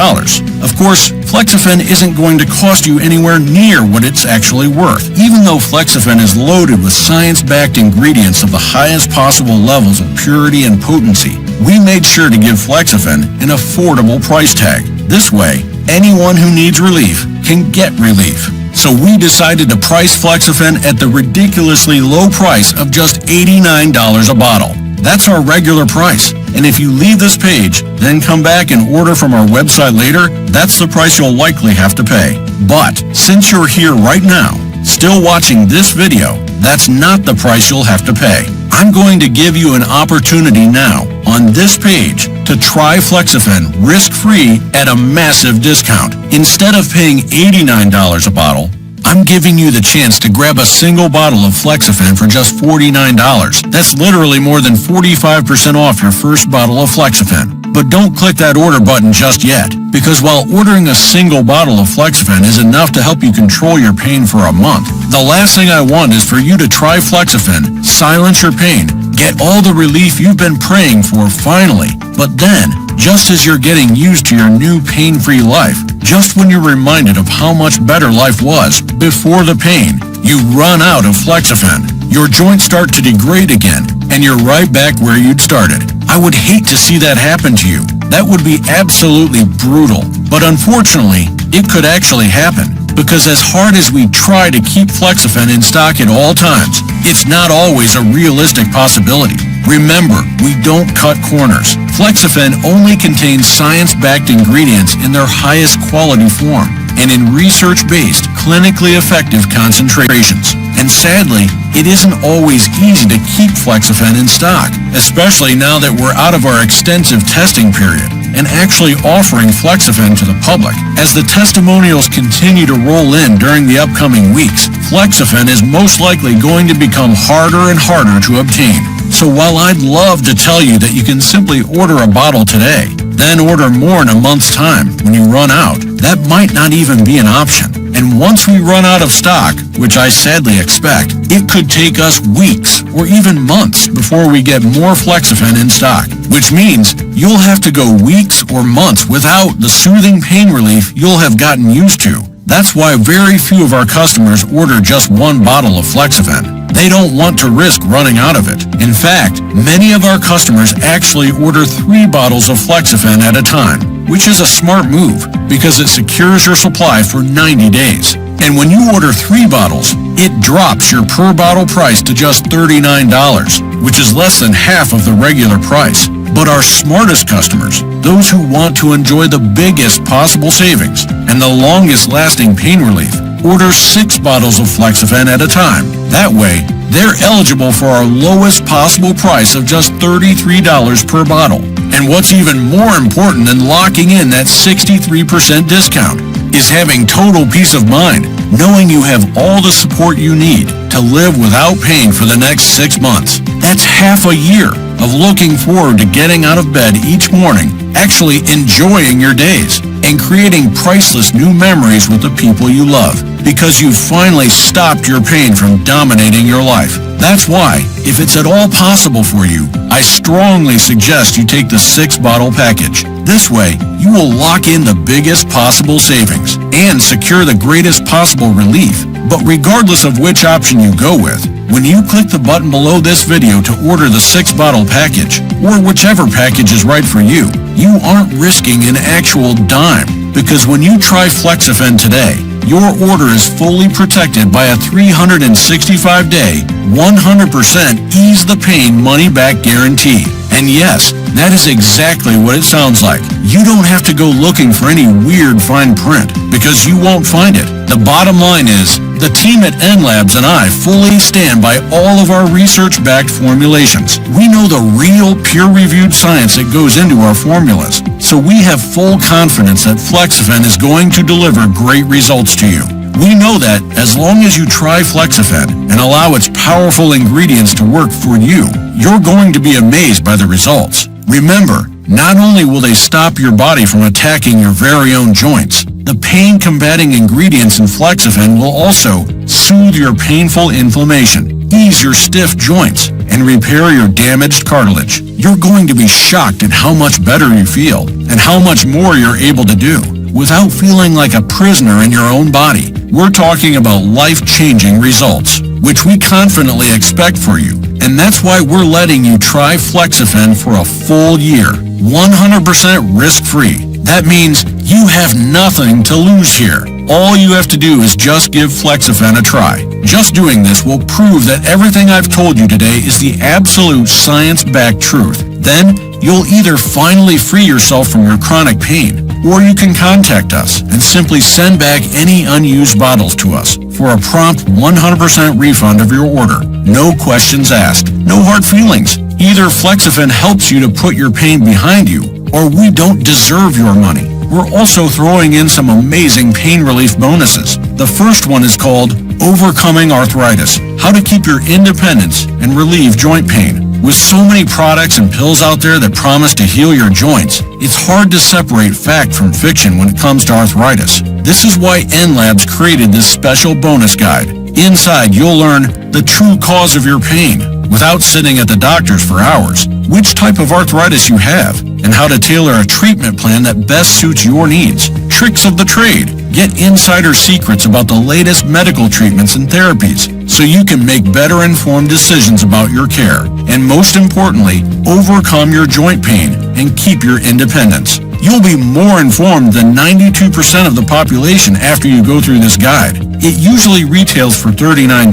Of course, Flexafen isn't going to cost you anywhere near what it's actually worth. Even though Flexafen is loaded with science-backed ingredients of the highest possible levels of purity and potency, we made sure to give Flexafen an affordable price tag. This way, anyone who needs relief can get relief. So we decided to price Flexafen at the ridiculously low price of just $89 a bottle. That's our regular price. And if you leave this page, then come back and order from our website later, that's the price you'll likely have to pay. But since you're here right now, still watching this video, that's not the price you'll have to pay. I'm going to give you an opportunity now on this page to try Flexafen risk-free at a massive discount. Instead of paying $89 a bottle, I'm giving you the chance to grab a single bottle of Flexafen for just $49. That's literally more than 45% off your first bottle of Flexafen. But don't click that order button just yet, because while ordering a single bottle of Flexafen is enough to help you control your pain for a month, the last thing I want is for you to try Flexafen, silence your pain, get all the relief you've been praying for finally, but then, just as you're getting used to your new pain-free life, just when you're reminded of how much better life was before the pain, you run out of Flexafen. Your joints start to degrade again, and you're right back where you'd started. I would hate to see that happen to you. That would be absolutely brutal. But unfortunately, it could actually happen. Because as hard as we try to keep Flexafen in stock at all times, it's not always a realistic possibility. Remember, we don't cut corners. Flexafen only contains science-backed ingredients in their highest quality form and in research-based, clinically effective concentrations. And sadly, it isn't always easy to keep Flexafen in stock, especially now that we're out of our extensive testing period and actually offering Flexafen to the public. As the testimonials continue to roll in during the upcoming weeks, Flexafen is most likely going to become harder and harder to obtain. So while I'd love to tell you that you can simply order a bottle today, then order more in a month's time when you run out, that might not even be an option. And once we run out of stock, which I sadly expect, it could take us weeks or even months before we get more Flexafen in stock, which means you'll have to go weeks or months without the soothing pain relief you'll have gotten used to. That's why very few of our customers order just one bottle of Flexafen. They don't want to risk running out of it. In fact, many of our customers actually order 3 bottles of Flexafen at a time, which is a smart move because it secures your supply for 90 days. And when you order 3 bottles, it drops your per bottle price to just $39, which is less than half of the regular price. But our smartest customers, those who want to enjoy the biggest possible savings and the longest lasting pain relief, order 6 bottles of Flexafen at a time. That way, they're eligible for our lowest possible price of just $33 per bottle. And what's even more important than locking in that 63% discount is having total peace of mind, knowing you have all the support you need to live without pain for the next 6 months. That's half a year of looking forward to getting out of bed each morning, actually enjoying your days, and creating priceless new memories with the people you love, because you've finally stopped your pain from dominating your life. That's why, if it's at all possible for you, I strongly suggest you take the 6-bottle package. This way, you will lock in the biggest possible savings and secure the greatest possible relief. But regardless of which option you go with, when you click the button below this video to order the 6-bottle package, or whichever package is right for you, you aren't risking an actual dime, because when you try Flexafen today, your order is fully protected by a 365-day, 100% ease the pain money-back guarantee. And yes, that is exactly what it sounds like. You don't have to go looking for any weird fine print, because you won't find it. The bottom line is, the team at NLabs and I fully stand by all of our research-backed formulations. We know the real peer-reviewed science that goes into our formulas, so we have full confidence that Flexafen is going to deliver great results to you. We know that as long as you try Flexafen and allow its powerful ingredients to work for you, you're going to be amazed by the results. Remember, not only will they stop your body from attacking your very own joints, the pain-combating ingredients in Flexafen will also soothe your painful inflammation, ease your stiff joints, and repair your damaged cartilage. You're going to be shocked at how much better you feel and how much more you're able to do without feeling like a prisoner in your own body. We're talking about life-changing results, which we confidently expect for you. And that's why we're letting you try Flexafen for a full year, 100% risk-free. That means you have nothing to lose here. All you have to do is just give Flexafen a try. Just doing this will prove that everything I've told you today is the absolute science-backed truth. Then, you'll either finally free yourself from your chronic pain, or you can contact us and simply send back any unused bottles to us for a prompt 100% refund of your order. No questions asked. No hard feelings. Either Flexafen helps you to put your pain behind you, or we don't deserve your money. We're also throwing in some amazing pain relief bonuses. The first one is called Overcoming Arthritis, How to Keep Your Independence and Relieve Joint Pain. With so many products and pills out there that promise to heal your joints, it's hard to separate fact from fiction when it comes to arthritis. This is why NLabs created this special bonus guide. Inside, you'll learn the true cause of your pain without sitting at the doctor's for hours, which type of arthritis you have, and how to tailor a treatment plan that best suits your needs. Tricks of the trade. Get insider secrets about the latest medical treatments and therapies so you can make better informed decisions about your care. And most importantly, overcome your joint pain and keep your independence. You'll be more informed than 92% of the population after you go through this guide. It usually retails for $39,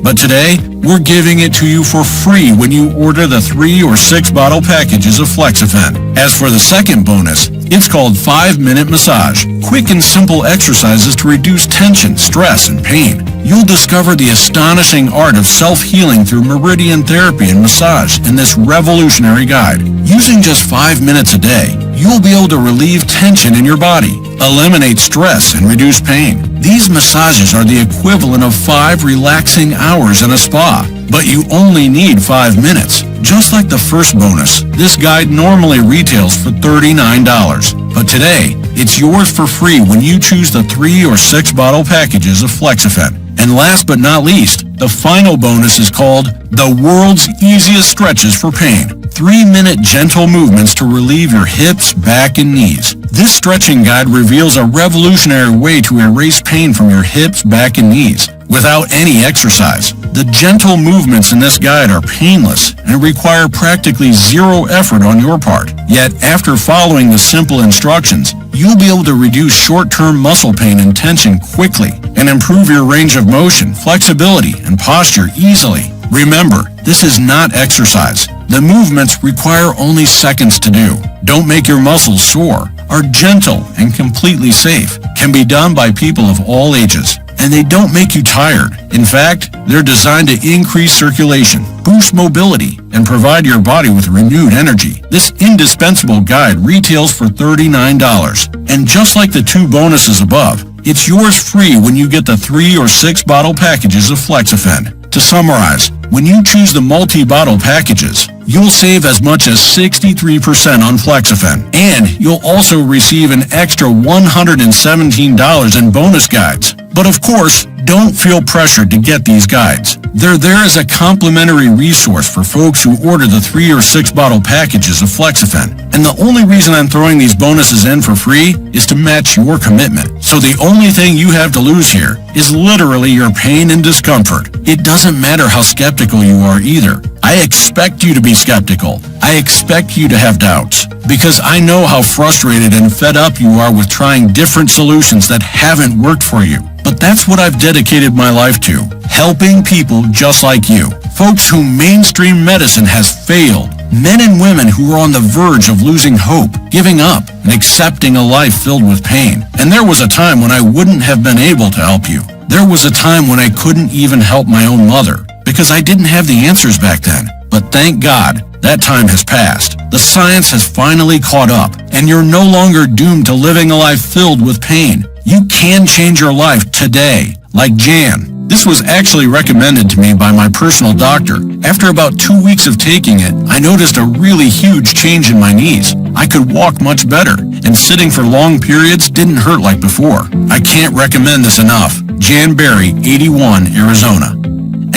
but today, we're giving it to you for free when you order the 3 or 6 bottle packages of Flexafen. As for the second bonus, it's called 5-Minute Massage. Quick and simple exercises to reduce tension, stress, and pain. You'll discover the astonishing art of self-healing through meridian therapy and massage in this revolutionary guide. Using just 5 minutes a day, you'll be able to relieve tension in your body, eliminate stress, and reduce pain. These massages are the equivalent of 5 relaxing hours in a spa, but you only need 5 minutes. Just like the first bonus, this guide normally retails for $39, but today, it's yours for free when you choose the 3 or 6 bottle packages of Flexafen. And last but not least, the final bonus is called The World's Easiest Stretches for Pain. 3-minute gentle movements to relieve your hips, back, and knees. This stretching guide reveals a revolutionary way to erase pain from your hips, back, and knees without any exercise. The gentle movements in this guide are painless and require practically zero effort on your part. Yet, after following the simple instructions, you'll be able to reduce short-term muscle pain and tension quickly and improve your range of motion, flexibility, and posture easily. Remember, this is not exercise. The movements require only seconds to do, don't make your muscles sore, are gentle and completely safe, can be done by people of all ages, and they don't make you tired. In fact, they're designed to increase circulation, boost mobility, and provide your body with renewed energy. This indispensable guide retails for $39. And just like the 2 bonuses above, it's yours free when you get the 3 or 6 bottle packages of Flexafen. To summarize, when you choose the multi-bottle packages, you'll save as much as 63% on Flexafen, and you'll also receive an extra $117 in bonus guides. But of course, don't feel pressured to get these guides. They're there as a complimentary resource for folks who order the 3 or 6 bottle packages of Flexafen. And the only reason I'm throwing these bonuses in for free is to match your commitment. So the only thing you have to lose here is literally your pain and discomfort. It doesn't matter how skeptical you are either. I expect you to be skeptical. I expect you to have doubts, because I know how frustrated and fed up you are with trying different solutions that haven't worked for you. But that's what I've dedicated my life to, helping people just like you, folks who mainstream medicine has failed, men and women who are on the verge of losing hope, giving up, and accepting a life filled with pain. And there was a time when I wouldn't have been able to help you. There was a time when I couldn't even help my own mother, because I didn't have the answers back then. But thank God, that time has passed. The science has finally caught up, and you're no longer doomed to living a life filled with pain. You can change your life today, like Jan. This was actually recommended to me by my personal doctor. After about 2 weeks of taking it, I noticed a really huge change in my knees. I could walk much better, and sitting for long periods didn't hurt like before. I can't recommend this enough. Jan Berry, 81, Arizona.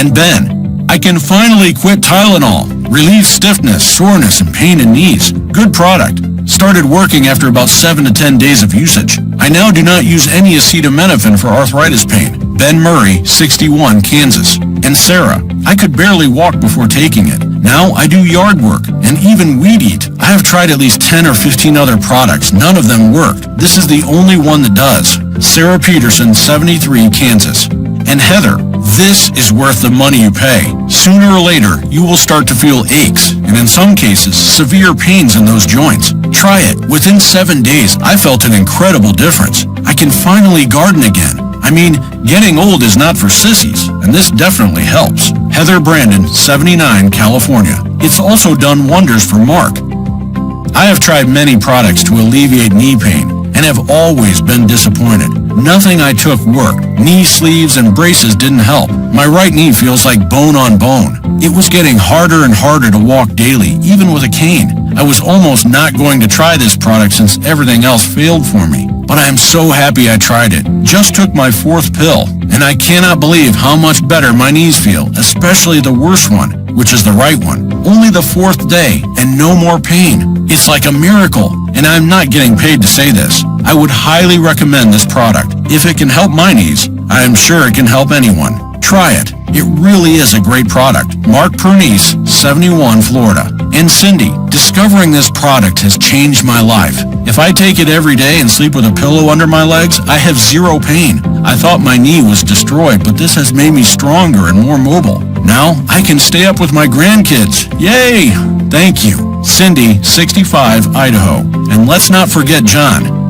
And Ben, I can finally quit Tylenol. Relieve stiffness, soreness, and pain in knees. Good product. Started working after about 7 to 10 days of usage. I now do not use any acetaminophen for arthritis pain. Ben Murray, 61, Kansas. And Sarah, I could barely walk before taking it. Now I do yard work and even weed eat. I have tried at least 10 or 15 other products. None of them worked. This is the only one that does. Sarah Peterson, 73, Kansas. And Heather, this is worth the money you pay. Sooner or later, you will start to feel aches, and in some cases, severe pains in those joints. Try it. Within 7 days, I felt an incredible difference. I can finally garden again. I mean, getting old is not for sissies, and this definitely helps. Heather Brandon, 79, California. It's also done wonders for Mark. I have tried many products to alleviate knee pain, and have always been disappointed. Nothing I took worked. Knee sleeves and braces didn't help. My right knee feels like bone on bone. It was getting harder and harder to walk daily, even with a cane. I was almost not going to try this product since everything else failed for me. But I am so happy I tried it. Just took my 4th pill, and I cannot believe how much better my knees feel, especially the worst one, which is the right one. Only the 4th day, and no more pain. It's like a miracle, and I'm not getting paid to say this. I would highly recommend this product. If it can help my knees, I am sure it can help anyone. Try it. It really is a great product. Mark Pernice, 71, Florida. And Cindy, discovering this product has changed my life. If I take it every day and sleep with a pillow under my legs, I have zero pain. I thought my knee was destroyed, but this has made me stronger and more mobile. Now, I can stay up with my grandkids. Yay! Thank you. Cindy, 65, Idaho. And let's not forget John.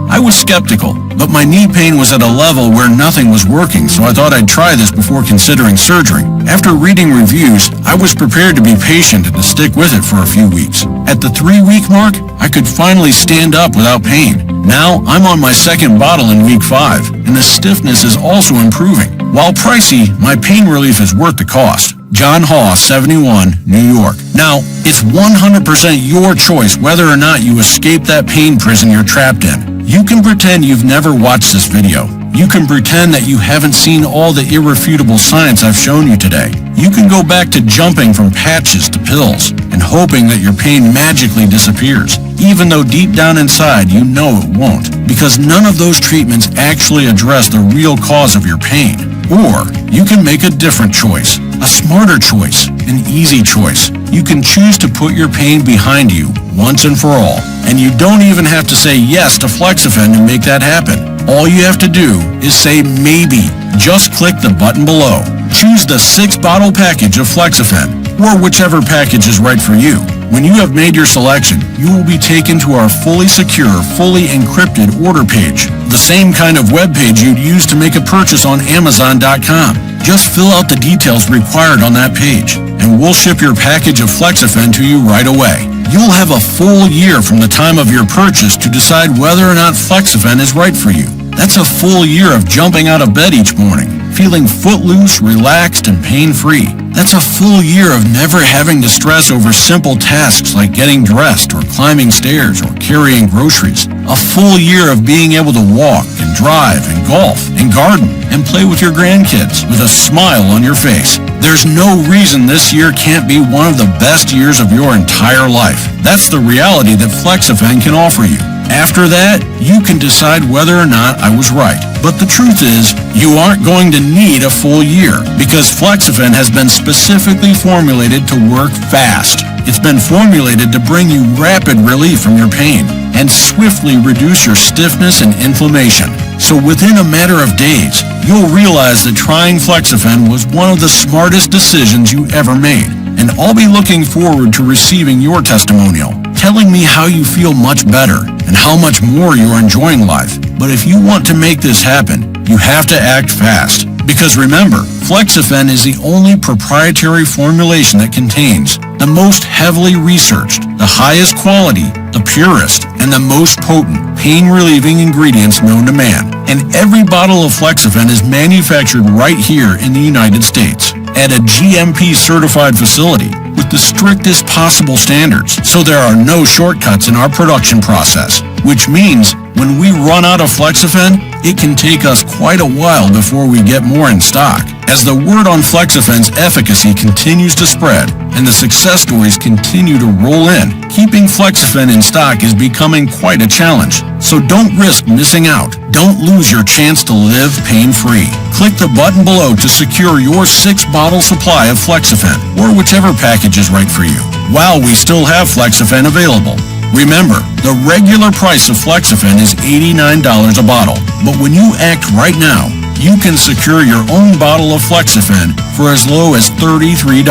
I was skeptical, but my knee pain was at a level where nothing was working, so I thought I'd try this before considering surgery. After reading reviews, I was prepared to be patient and to stick with it for a few weeks. At the 3-week mark, I could finally stand up without pain. Now, I'm on my 2nd bottle in week 5, and the stiffness is also improving. While pricey, my pain relief is worth the cost. John Haw, 71, New York. Now, it's 100% your choice whether or not you escape that pain prison you're trapped in. You can pretend you've never watched this video. You can pretend that you haven't seen all the irrefutable science I've shown you today. You can go back to jumping from patches to pills and hoping that your pain magically disappears, even though deep down inside you know it won't, because none of those treatments actually address the real cause of your pain. Or you can make a different choice, a smarter choice, an easy choice. You can choose to put your pain behind you once and for all, and you don't even have to say yes to Flexafen to make that happen. All you have to do is say maybe. Just click the button below. Choose the 6-bottle package of Flexafen. or whichever package is right for you. When you have made your selection, you will be taken to our fully secure, fully encrypted order page, the same kind of web page you'd use to make a purchase on Amazon.com. Just fill out the details required on that page, and we'll ship your package of Flexafen to you right away. You'll have a full year from the time of your purchase to decide whether or not Flexafen is right for you. That's a full year of jumping out of bed each morning, feeling footloose, relaxed, and pain-free. That's a full year of never having to stress over simple tasks like getting dressed or climbing stairs or carrying groceries. A full year of being able to walk and drive and golf and garden and play with your grandkids with a smile on your face. There's no reason this year can't be one of the best years of your entire life. That's the reality that Flexafen can offer you. After that, you can decide whether or not I was right. But the truth is, you aren't going to need a full year because Flexafen has been specifically formulated to work fast. It's been formulated to bring you rapid relief from your pain and swiftly reduce your stiffness and inflammation. So within a matter of days, you'll realize that trying Flexafen was one of the smartest decisions you ever made. And I'll be looking forward to receiving your testimonial, telling me how you feel much better and how much more you're enjoying life. But if you want to make this happen, you have to act fast. Because remember, Flexafen is the only proprietary formulation that contains the most heavily researched, the highest quality, the purest, and the most potent pain-relieving ingredients known to man. And every bottle of Flexafen is manufactured right here in the United States at a GMP-certified facility with the strictest possible standards, so there are no shortcuts in our production process, which means when we run out of Flexafen, it can take us quite a while before we get more in stock. As the word on Flexafen's efficacy continues to spread and the success stories continue to roll in, keeping Flexafen in stock is becoming quite a challenge. So don't risk missing out. Don't lose your chance to live pain-free. Click the button below to secure your 6-bottle supply of Flexafen or whichever package is right for you, while we still have Flexafen available. Remember, the regular price of Flexafen is $89 a bottle, but when you act right now, you can secure your own bottle of Flexafen for as low as $33.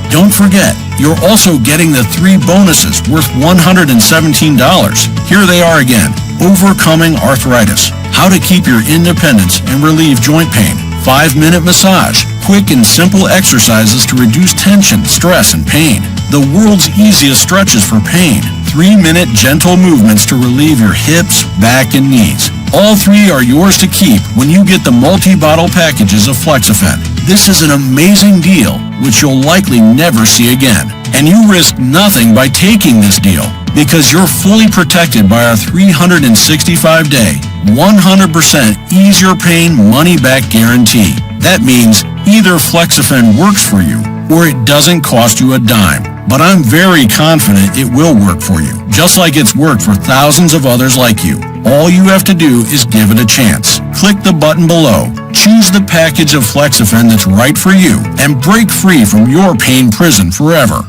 Don't forget, you're also getting the 3 bonuses worth $117. Here they are again: overcoming arthritis, how to keep your independence and relieve joint pain, 5-minute massage, quick and simple exercises to reduce tension, stress, and pain, the world's easiest stretches for pain, 3-minute gentle movements to relieve your hips, back, and knees. All 3 are yours to keep when you get the multi-bottle packages of Flexafen. This is an amazing deal, which you'll likely never see again. And you risk nothing by taking this deal, because you're fully protected by our 365-day, 100% ease your pain money-back guarantee. That means either Flexafen works for you, or it doesn't cost you a dime. But I'm very confident it will work for you, just like it's worked for thousands of others like you. All you have to do is give it a chance. Click the button below, choose the package of Flexafen that's right for you, and break free from your pain prison forever.